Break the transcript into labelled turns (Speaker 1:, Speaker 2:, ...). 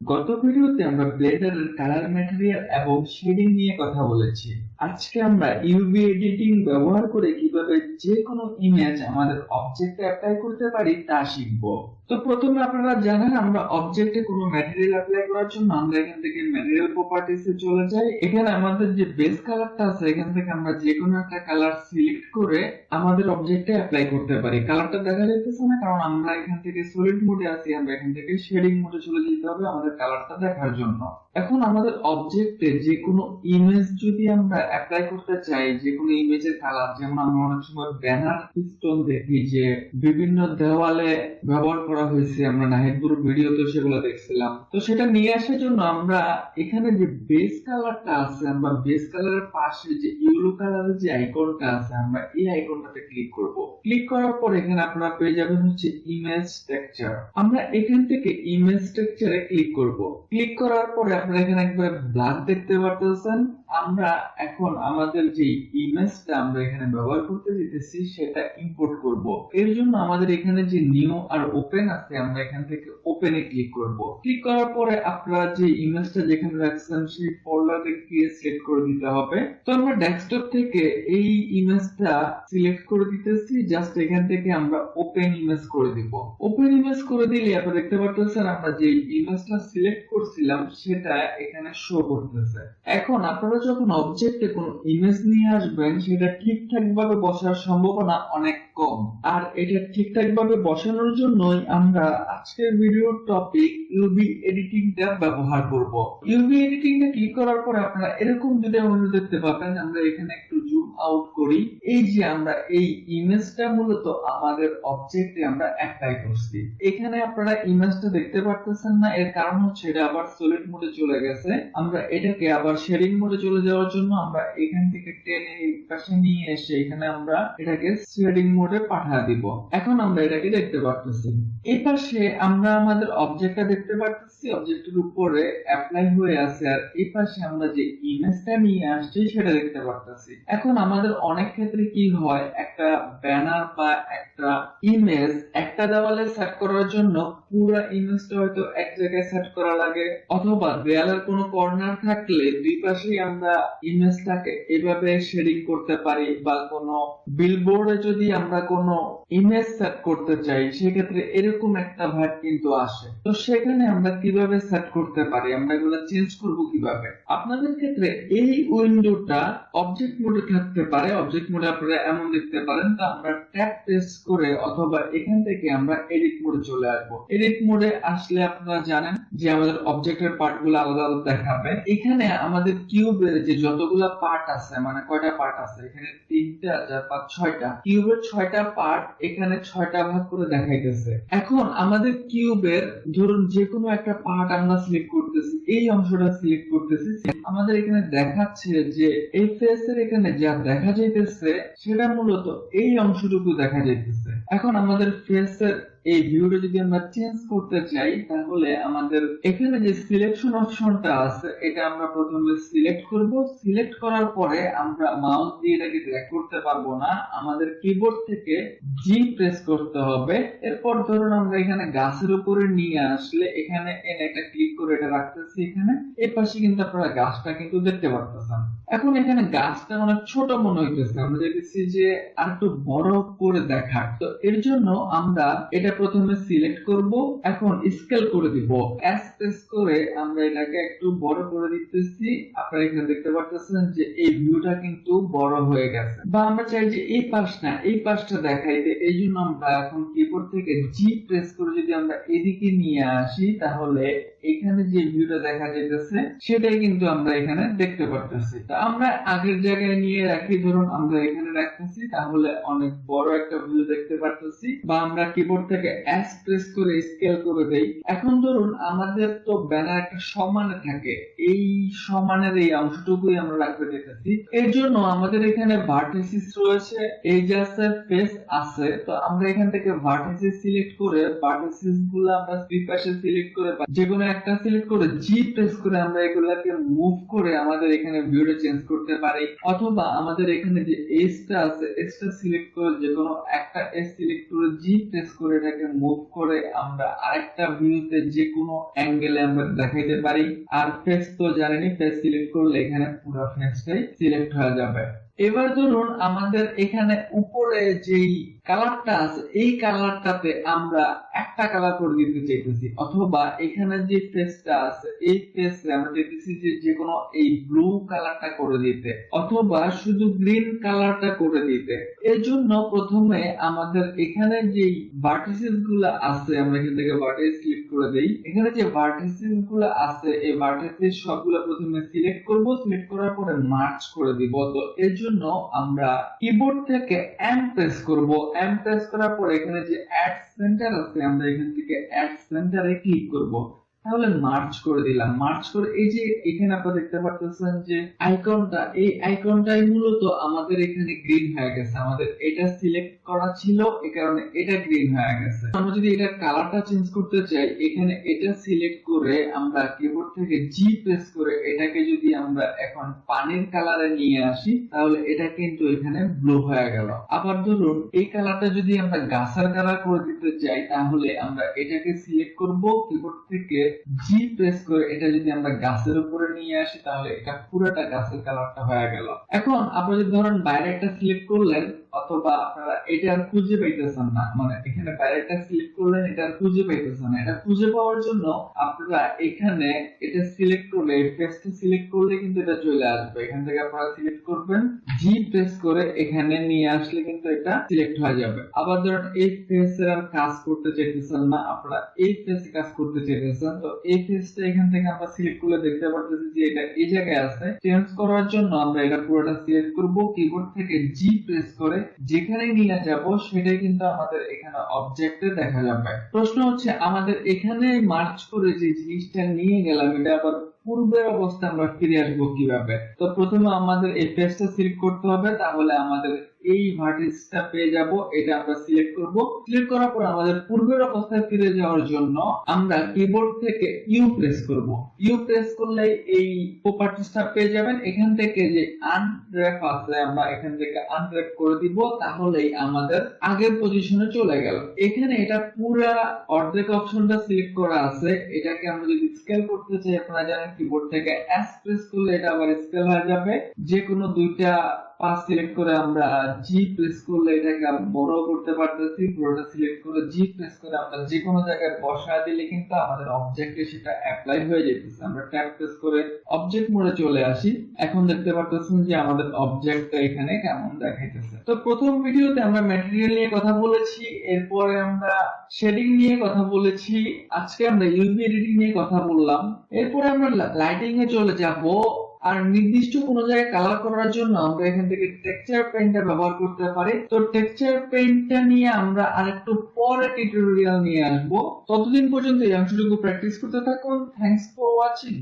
Speaker 1: গত ভিডিওতে আমরা ব্লেন্ডারের কালার ম্যাটেরিয়াল এবং শেডিং নিয়ে কথা বলেছি। আজকে আমরা ইউভি এডিটিং ব্যবহার করে কিভাবে যে কোনো ইমেজ আমাদের অবজেক্টে অ্যাপ্লাই করতে পারি তা শিখব। তো প্রথমে আপনারা জানেন আমরা অবজেক্টে কোনো ম্যাটেরিয়াল অ্যাপ্লাই করার জন্য আমরা এখান থেকে ম্যাটেরিয়াল প্রপার্টিজ এ চলে যাই। এখানে আমাদের যে বেস কালারটা আছে এখান থেকে আমরা যে কোনো একটা কালার সিলেক্ট করে আমাদের অবজেক্টে অ্যাপ্লাই করতে পারি। কালারটা দেখা যাইতেছে না কারণ আমরা এখান থেকে সলিড মোডে আছি, আমরা এখান থেকে শেডিং মোডে চলে যেতে হবে আমাদের কালারটা দেখার জন্য। এখন আমাদের অবজেক্টে যে কোনো ইমেজ যদি আমরা অ্যাপ্লাই করতে চাই, যে কোনো ইমেজের কালার, যেমন আমরা অনেক সময় ব্যানার পিস্টন দেখি যে বিভিন্ন দেওয়ালে ব্যবহার করা হয়েছে, আমরা নাহিদপুর ভিডিওতে সেগুলো দেখছিলাম। তো সেটা নিয়ে আসার জন্য আমরা এখানে যে বেস কালারটা আছে, আমরা বেস কালারের পাশে যে ইয়েলো কালারের যে আইকনটা আছে, আমরা এই আইকনটাতে ক্লিক করব। ক্লিক করার পর এখানে আপনারা পেয়ে যাবেন হচ্ছে ইমেজ টেক্সচার। আমরা এখান থেকে ইমেজ টেক্সচারে ক্লিক করব। ক্লিক করার পরে আপনারা এখানে একবার ব্ল্যাক দেখতে পারতেছেন। আমরা এখন আমাদের যে ইমেজটা আমরা এখানে ব্যবহার করতে দিতেছি সেটা ইম্পোর্ট করব। এর জন্য আমাদের এখানে যে নিউ আর ওপেন আছে, আমরা এখান থেকে ওপেনে ক্লিক করব। ক্লিক করার পরে আপনারা যে ইমেজটা যেখানে রাখছেন সেই ফোল্ডারে গিয়ে সিলেক্ট করে দিতে হবে। তো আমরা ডেস্কটপ থেকে এই ইমেজটা সিলেক্ট করে দিতেছি, জাস্ট এখান থেকে আমরা ওপেন ইমেজ করে দিব। ওপেন ইমেজ করে দিলে আপনারা দেখতে পারতেছেন আমরা যে ইমেজটা সিলেক্ট করছিলাম সেটা এখানে শো করতেছে। এখন আপনারা যখন অবজেক্টে কোনো ইমেজ নিয়ে আসবেন সেটা ঠিকঠাক ভাবে বসার সম্ভাবনা অনেক কম। আর এটা ঠিকঠাক ভাবে বসানোর জন্যই আমরা আজকের ভিডিওর টপিক ইউভি এডিটিং টা ব্যবহার করব। ইউভি এডিটিং টা ক্লিক করার পরে আপনারা এরকম দুটো উইন্ডো দেখতে পাবেন। আমরা এখানে একটু জুম আউট করি। এই যে আমরা এই ইমেজটা মূলত আমাদের অবজেক্টে আমরা অ্যাপ্লাই করছি। এখানে আপনারা ইমেজটা দেখতে পারতেছেন না, এর কারণ হচ্ছে এটা আবার সলিড মোডে চলে গেছে। আমরা এটাকে আবার শেডিং মোডে চলে যাওয়ার জন্য আমরা এখান থেকে টেনে এই পাশে নিয়ে এসে এখানে আমরা এটাকে শেডিং মোডে পাঠিয়ে দিব। এখন আমরা এটাকে দেখতে পারতেছি। এই পাশে আমরা আমাদের অবজেক্টটা দেখতে পারতেছি, অবজেক্টের উপরে অ্যাপ্লাই হয়ে আছে। আর এই পাশে আমরা যে ইমেজটা নিয়ে আসছি সেটা দেখতে পারতেছি। এখন আমাদের অনেক ক্ষেত্রে কি হয়, একটা ব্যানার বা একটা ইমেজ একটা দেওয়ালে সেট করার জন্য পুরো ইমেজটা হয়তো এক জায়গায় সেট করা লাগে, অথবা দেয়ালের কোনো কর্নার থাকলে দুই পাশেই আমরা ইমেজটাকে এভাবে শেডিং করতে পারি, বা কোনো বিলবোর্ডে যদি আমরা কোনো ইমেজ সেট করতে চাই সেক্ষেত্রে এরকম একটা ভাগ কিন্তু আসে। তো সেখানে আমরা কিভাবে সেট করতে পারি, আমরা এগুলো চেঞ্জ করব কিভাবে? আপনাদের ক্ষেত্রে এই উইন্ডোটা অবজেক্ট মোডে থাকতে পারে। অবজেক্ট মোডে আপনারা এমন দেখতে পারেন। তো আমরা ট্যাব প্রেস করে অথবা এখান থেকে আমরা এডিট মোডে চলে আসবো। এডিট মোডে আসলে আপনারা জানেন যে আমাদের অবজেক্টের পার্টগুলো আলাদা আলাদা দেখাবে। এখানে আমাদের কিউবের যে যতগুলা পার্ট আছে, মানে কয়টা পার্ট আছে এখানে, 3টা 4 5 6টা কিউবের 6টা পার্ট এখানে 6টা ভাগ করে দেখাইতেছে। এখন আমাদের কিউবের ধরুন যে কোনো একটা পার্ট আমরা সিলেক্ট করতেছি, এই অংশটা সিলেক্ট করতেছি, আমাদের এখানে দেখাচ্ছে যে এই ফেস এর এখানে যা দেখা যাইতেছে সেটা মূলত এই অংশটুকু দেখা যাইতেছে। এখন আমাদের ফেস এর এই ভিউটা যদি আমরা চেঞ্জ করতে চাই তাহলে আমাদের এখানে যে সিলেকশন অপশনটা আছে এটা আমরা প্রথমে সিলেক্ট করব। সিলেক্ট করার পরে আমরা মাউস দিয়ে এটাকে ড্র্যাগ করতে পারবো না, আমাদের কিবোর্ড থেকে জি প্রেস করতে হবে। এরপর ধরুন আমরা এখানে গাছের উপরে নিয়ে আসলে এখানে এনে একটা ক্লিক করে এটা রাখতেছি। এখানে এই পাশে কিন্তু আপনারা গাছটা কিন্তু দেখতে পারতেছেন। এখন এখানে গাছটা অনেক ছোট মনে হইতেছে, আমরা দেখতেছি যে আর একটু বড় করে দেখার। তো এর জন্য আমরা এটা প্রথমে সিলেক্ট করব, এখন স্কেল করে দিব। এস প্রেস করে আমরা এটাকে একটু বড় করে দিতেছি। আপনারা এখানে দেখতে পারতেছেন যে এই ভিউটা কিন্তু বড় হয়ে গেছে। বা আমরা চাই যে এই পাশটা দেখাইতে, এই জন্য আমরা এখন কিবোর্ড থেকে জি প্রেস করে যদি আমরা এদিকে নিয়ে আসি তাহলে এখানে যে ভিউটা দেখা যাইতেছে সেটাই কিন্তু আমরা এখানে দেখতে পারতেছি। তো আমরা আগের জায়গায় নিয়ে রাখি, ধরুন আমরা এখানে রাখতেছি, তাহলে অনেক বড় একটা ভিউ দেখতে পারতেছি। বা আমরা কিবোর্ড থেকে এস প্রেস করে স্কেল করে দেই। এখন ধরুন আমাদের তো ব্যানার একটা সমানে থাকে, এই সমানের এই অংশটুকুই আমরা রাখতে চাইতেছি। এর জন্য আমাদের এখানে ভার্টিসিস রয়েছে, এই যে আছে ফেস আছে। তো আমরা এখান থেকে ভার্টিসিস সিলেক্ট করে ভার্টিসিস গুলো আমরা দুই পাশে সিলেক্ট করে যেকোনো একটা সিলেক্ট করে জি প্রেস করে আমরা এগুলাকে মুভ করে আমাদের এখানে ভিউটা চেঞ্জ করতে পারি। অথবা আমাদের এখানে যে এসটা আছে, এসটা সিলেক্ট করে যেকোনো একটা এস সিলেক্ট করে জি প্রেস করে এটাকে মুভ করে আমরা আরেকটা ভিউতে যে কোনো অ্যাঙ্গেল অ্যাঙ্গেলে আমরা দেখাইতে পারি। আর ফেস তো জানেনই, ফেস সিলেক্ট করলে এখানে পুরো ফেসটাই সিলেক্ট হয়ে যাবে। এবার ধরুন আমাদের এখানে উপরে যেই কালারটা আছে এই কালারটাতে আমরা একটা কালার করে দিতে চাইতেছি, অথবা এখানে যে ফেসটা আছে এই ফেসে আমরা চাইতেছি যে কোনো এই ব্লু কালারটা করে দিতে, অথবা শুধু গ্রিন কালারটা করে দিতে। এর জন্য প্রথমে আমাদের এখানে যে ভার্টিসেস গুলা আছে আমরা এখান থেকে ভার্টিস সিলেক্ট করে দেই। এখানে যে ভার্টিসেস গুলা আছে এই ভার্টিসেস সবগুলো প্রথমে সিলেক্ট করব, সিলেক্ট করার পরে মার্জ করে দিব। তো এর জন্য আমরা কিবোর্ড থেকে এম প্রেস করব, এম প্রেস করার পরে এখানে যে অ্যাড সেন্টার আছে আমরা এখান থেকে অ্যাড সেন্টারে ক্লিক করব, তাহলে মার্জ করে দিলাম। মার্জ করে এই যে এখানে আপনারা দেখতে পাচ্ছেন যে আইকনটা, এই আইকনটাই মূলত আমাদের এখানে গ্রিন হয়ে গেছে। আমাদের এটা সিলেক্ট করা ছিল এই কারণে এটা গ্রিন হয়ে গেছে। আমরা যদি এটা কালারটা চেঞ্জ করতে চাই এখানে এটা সিলেক্ট করে আমরা কিবোর্ড থেকে জি প্রেস করে এটাকে যদি আমরা এখন পানির কালারে নিয়ে আসি তাহলে এটা কিন্তু এখানে ব্লু হয়ে গেল। আবার ধরুন এই কালারটা যদি আমরা গাছের কালার করে দিতে চাই তাহলে আমরা এটাকে সিলেক্ট করব, কিবোর্ড থেকে জি প্রেস করে এটা যদি আমরা গাছের উপরে নিয়ে আসি তাহলে এটা পুরোটা গাছের কালারটা হয়ে গেল। এখন আপনারা যদি ধরেন বাইরে একটা সিলেক্ট করলেন অথবা আপনারা এটা আর খুঁজে পাইতেছেন না, মানে এখানে বাইরে একটা সিলেক্ট করলেন এটা আর খুঁজে পাইতেছেন না, এটা খুঁজে পাওয়ার জন্য আপনারা এখানে এটা সিলেক্ট করলে ফেসটা সিলেক্ট করলে কিন্তু এটা চলে আসবে। এখান থেকে আপনারা সিলেক্ট করবেন, জি প্রেস করে এখানে নিয়ে আসলে কিন্তু এটা সিলেক্ট হয়ে যাবে। আবার ধরেন এই ফেসের আর কাজ করতে চাইতেছেন না, আপনারা এই ফেসে কাজ করতে চাইতেছেন, তো এই ফেসটা এখান থেকে আমরা সিলেক্ট করলে দেখতে পাচ্ছি যে এটা এই জায়গায় আছে। চেঞ্জ করার জন্য আমরা এটা পুরোটা সিলেক্ট করব, কিবোর্ড থেকে জি প্রেস করে যেখানে নিয়ে যাব সেটাই কিন্তু আমাদের এখানে অবজেক্টে দেখা যাবে। প্রশ্ন হচ্ছে আমাদের এখানে মার্চ করে যে জিনিসটা নিয়ে গেলাম এটা আবার পূর্বের অবস্থা আমরা ফিরে আসবো কিভাবে? তো প্রথমে আমাদের এই পেজটা সিলেক্ট করতে হবে, তাহলে আমাদের এই ভার্টিসটা পেয়ে যাব। এটা আমরা সিলেক্ট করব, সিলেক্ট করার পর আমাদের পূর্বের অবস্থায় ফিরে যাওয়ার জন্য আমরা কিবোর্ড থেকে ইউ প্রেস করব। ইউ প্রেস করলে এই প্রপার্টিসটা পেয়ে যাবেন। এখান থেকে যে আনর‍্যাপ আছে আমরা এখান থেকে আনর‍্যাপ করে দিব, তাহলেই আমাদের আগের পজিশনে চলে গেল। এখানে এটা পুরা অর্ধেক অপশনটা সিলেক্ট করা আছে, এটাকে আমরা যদি স্কেল করতে চাই আপনারা জানেন কিবোর্ড থেকে এস প্রেস করলে এটা আবার স্কেল হয়ে যাবে। যে কোনো দুইটা পাঁচ সিলেক্ট করে আমরা জি প্রেস করলে এটাকে বড় করতে পারতেছি। পুরোটা সিলেক্ট করে জি প্রেস করে আমরা যে কোনো জায়গায় বসায় দিলে কিন্তু আমাদের অবজেক্টে সেটা অ্যাপ্লাই হয়ে যেতেছে। আমরা ট্যাব প্রেস করে অবজেক্ট মোডে চলে আসি। এখন দেখতে পাচ্ছেন যে আমাদের অবজেক্টটা এখানে কেমন দেখাইতেছে। তো প্রথম ভিডিওতে আমরা ম্যাটেরিয়াল নিয়ে কথা বলেছি, এরপরে আমরা শেডিং নিয়ে কথা বলেছি, আজকে আমরা ইউভি এডিটিং নিয়ে কথা বললাম, এরপরে আমরা লাইটিং এ চলে যাব। আর নির্দিষ্ট কোনো জায়গায় কালার করার জন্য আমরা এখান থেকে টেক্সচার পেইন্টটা ব্যবহার করতে পারি। তো টেক্সচার পেইন্টটা নিয়ে আমরা আরেকটু পরে টিউটোরিয়াল নিয়ে আসবো। ততদিন পর্যন্ত এই অংশটুকু প্র্যাকটিস করতে থাকুন। Thanks for watching.